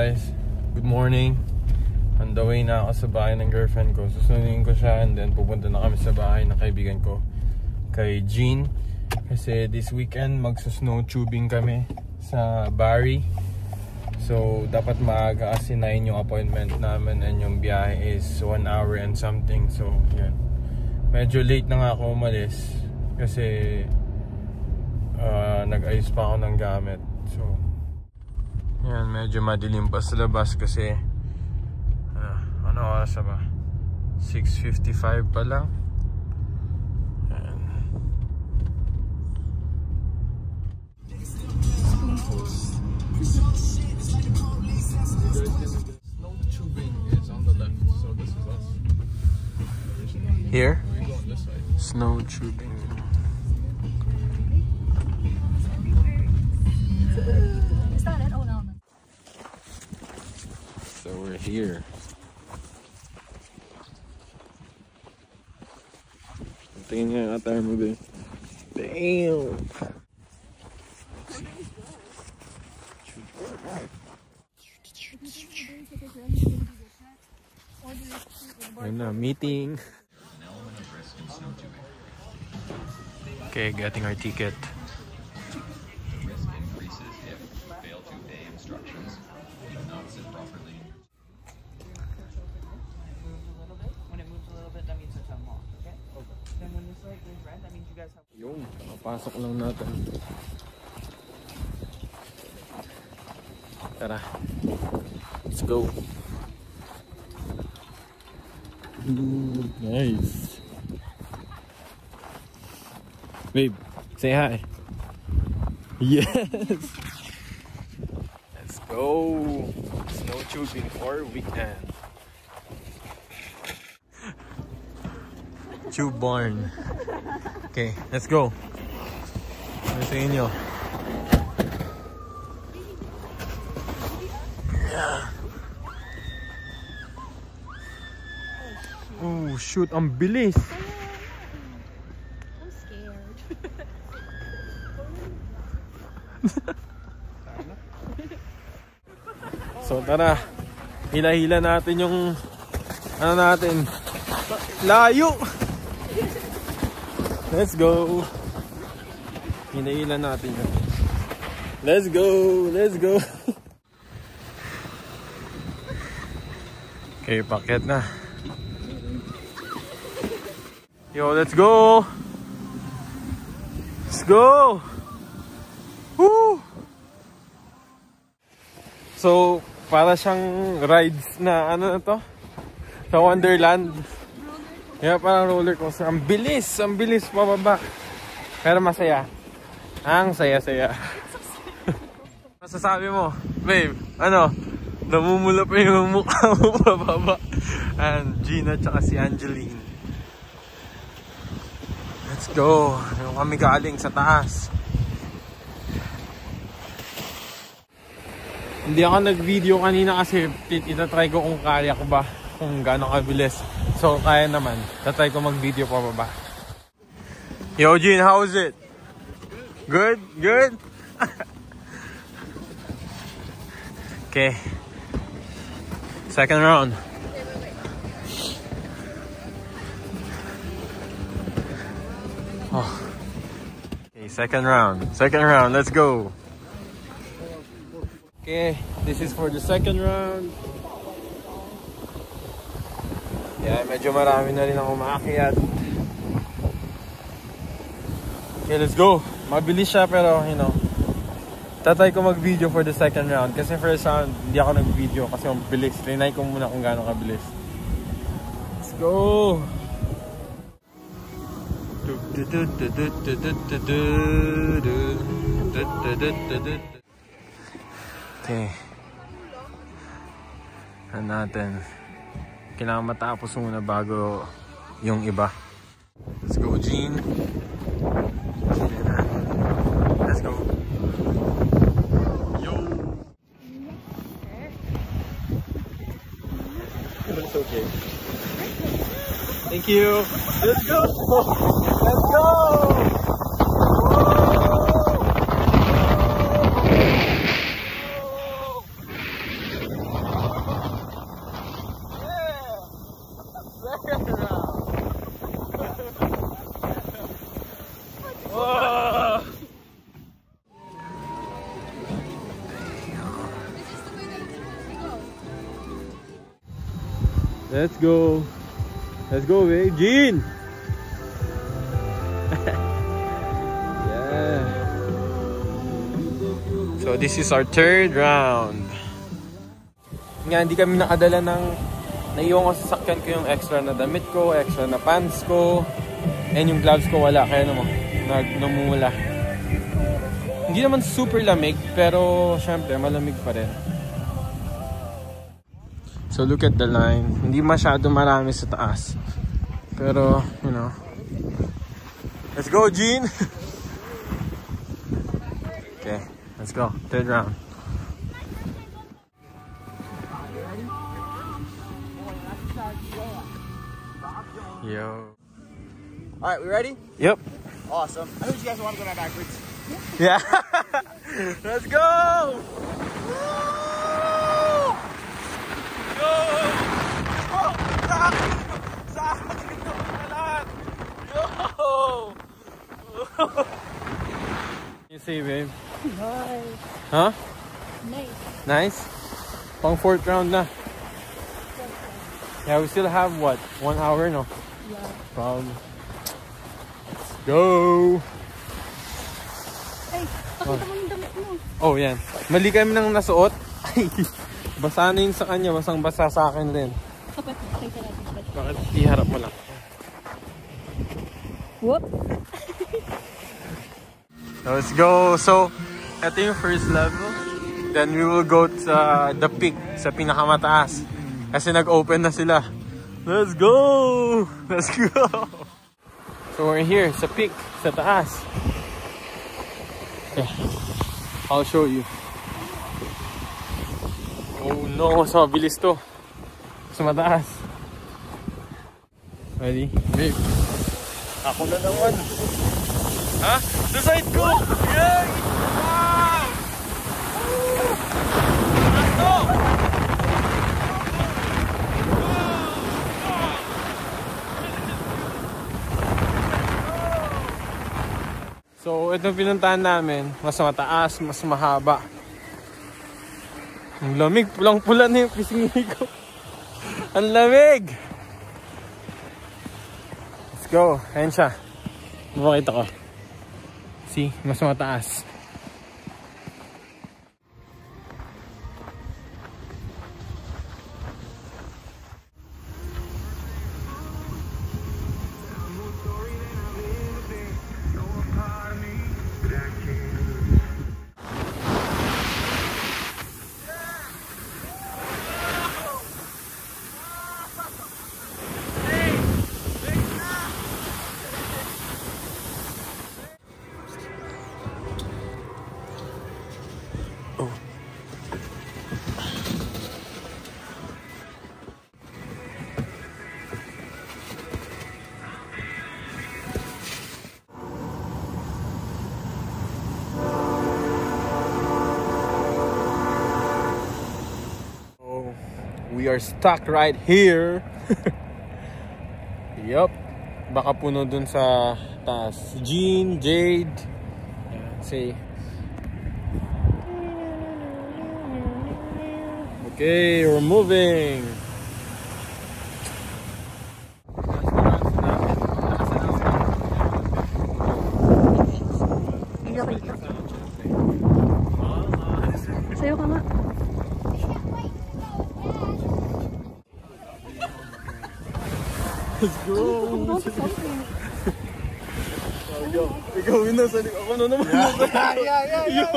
guys? Good morning. On the way na ako sa bahay ng girlfriend ko. Susunodin ko siya and then pupunta na kami sa bahay ng kaibigan ko, kay Jean. Kasi this weekend magsa-snow tubing kami sa Barrie. So dapat maaga kasi 9 yung appointment namin and yung biyahe is 1 hour and something. So yan. Medyo late na nga ako umalis kasi nag-ayos pa ako ng gamit. So yan, medyo madilim pa sa labas kasi ano oras ba? 6:55 pa lang. Yan. Snow tubing is on the left, so this is us. Here? We go on this side. Snow tubing. Is that it? Oh no. So we're here. Tingin nga yung attire mo din. Damn! Ayun na, meeting. Okay, getting our ticket. Yung, nakapasok lang natin. Tara, let's go. Ooh, nice. Babe, say hi. Yes. Let's go. Snow tubing for weekend. Tube barn. Okay, let's go. Ano sa inyo? Yeah. Oh shoot, ang bilis. I'm scared. So tara, hila-hila natin yung ano natin. Layo. Let's go. Hila-hila natin yun. Let's go, let's go. Okay, paket na. Yo, let's go. Let's go. Woo! So, para siyang rides na ano na to? Sa Wonderland. Yeah, parang roller coaster. Ang bilis pababa. Pero masaya. Ang saya-saya. Masasabi mo, babe, ano? Namumula pa yung mukha mo pababa. And Gina tsaka si Angeline. Let's go. Yung kami galing sa taas. Hindi ako nag-video kanina kasi itatry ko kung kaya ko ba. Kung gaano kabilis. So kaya naman. Tatry ko mag-video pa baba. Yo Jean, how is it? Good? Good? Okay. Second round. Oh. Okay, second round. Second round. Let's go. Okay, this is for the second round. Yeah, medyo marami na rin ang umaakyat. Okay, let's go. Mabilis siya pero, you know, tatry ko mag-video for the second round. Kasi first round, hindi ako nag-video kasi ang bilis. Trinay ko muna kung gaano kabilis. Let's go! Okay. Ano natin? Kailangan matapos muna bago yung iba. Let's go, Jean. Let's go. Yo. It's okay. Thank you. Let's go. Let's go. Let's go. Let's go, babe. Jean! Yeah. So this is our third round. Nga, hindi kami nakadala ng naiwan ko sa sasakyan ko yung extra na damit ko, extra na pants ko, and yung gloves ko wala. Kaya naman, namumula. Hindi naman super lamig, pero syempre malamig pa rin. So look at the line. Hindi masyado marami sa taas. Pero, you know. Let's go, Jean! Okay, let's go. Third round. Yo. Alright, we ready? Yep. Awesome. I heard you guys want to go back backwards. Yeah. Let's go! You say, babe? Nice. Huh? Nice. Nice? Pang fourth round na. Yeah, we still have what? 1 hour, no? Yeah. Let's go! Ay, pakita mo yung damit mo. Oh, yan. Mali kami nang nasuot. Ay, basa na yun sa kanya. Basang-basa sa akin rin. Bakit? Iharap mo lang. Whoop! Let's go! So, ito yung first level. Then we will go to the peak, sa pinakamataas. Kasi nag-open na sila. Let's go! Let's go! So we're here sa peak, sa taas. Yeah. I'll show you. Oh no, mas mabilis to. Sa mataas. Ready? Babe. Ako na naman. Ha? Sa side ko! Yay! Wow! Ito! So, ito pinuntahan namin. Mas mataas, mas mahaba. Ang lamig. Pulang-pula na yung pisngi ko. Ang lamig! Let's go. Ayan siya. Makita ko. See? Mas mataas. We are stuck right here. Yup. Baka puno dun sa taas. Jean, Jade. Say. Okay, we're moving. Sayo ka nga. Let's go! Ikaw yun nasa likod. Ako na naman. Yo!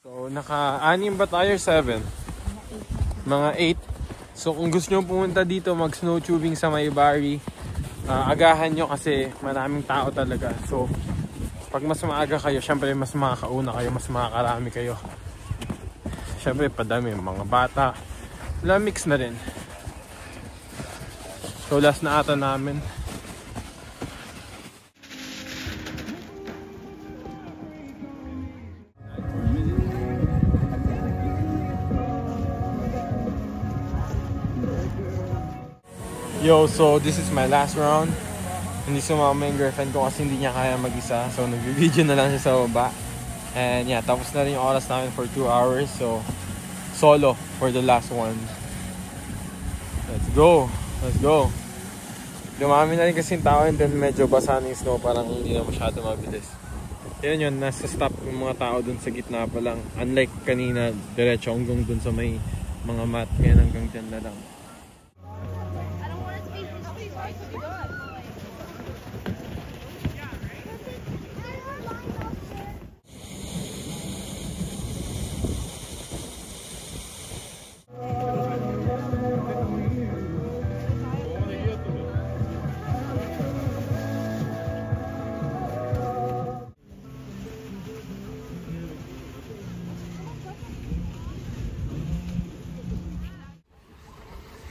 So, naka-anim ba tayo? 7? Mga 8. So, kung gusto nyo pumunta dito, mag-snow tubing sa Mayubari, agahan nyo kasi maraming tao talaga. So, pag mas maaga kayo, syempre mas makakauna kayo, mas makakarami kayo. Syempre, padami, mga bata. Wala, mix na rin. So, last na ata namin. Yo, so this is my last round. Hindi sumama yung girlfriend ko kasi hindi niya kaya mag-isa. So nag-video na lang siya sa baba. And yeah, tapos na rin yung oras namin for 2 hours. So solo for the last one. Let's go! Let's go! Dumami na rin kasi yung tao and then medyo basa na yung snow. Parang hindi na masyado mabilis. Yun yun, nasa stop yung mga tao dun sa gitna pa lang. Unlike kanina, diretso hanggang dun sa may mga mat. Kaya hanggang dyan na lang.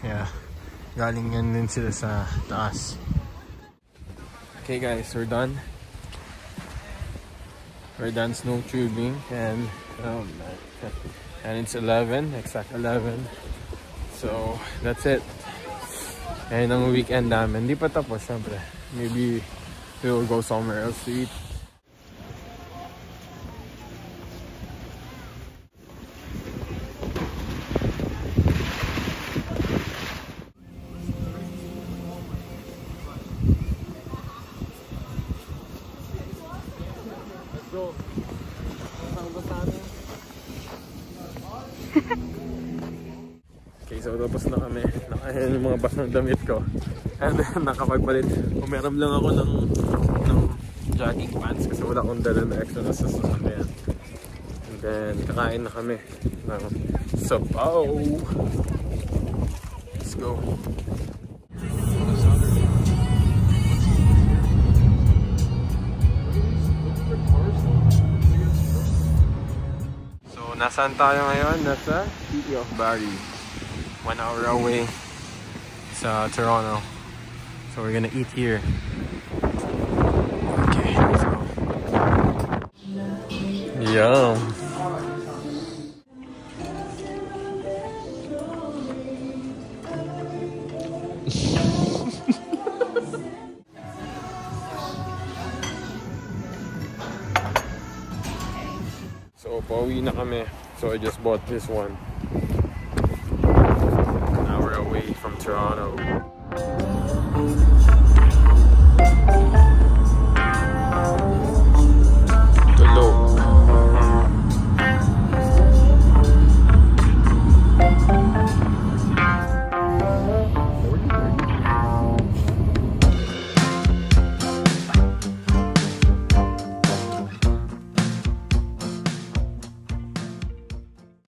Yeah, galing yan din sila sa taas. Okay guys, we're done. We're done snow tubing and it's 11, exact 11. So that's it. And ang weekend namin, hindi pa tapos syempre. Maybe we will go somewhere else to eat. Okay, so tapos na kami. Nakahin yung mga bas ng damit ko. And then nakapagpalit. Umeram lang ako ng jogging pants kasi wala akong dala na extra na sa sasakyan. And then kakain na kami ng sabaw. Let's go. So nasaan tayo ngayon? Nasa City of Barrie. 1 hour away sa Toronto. So we're gonna eat here. Okay, let's go. Yum. So pauwi na kami. So I just bought this one. Away from Toronto.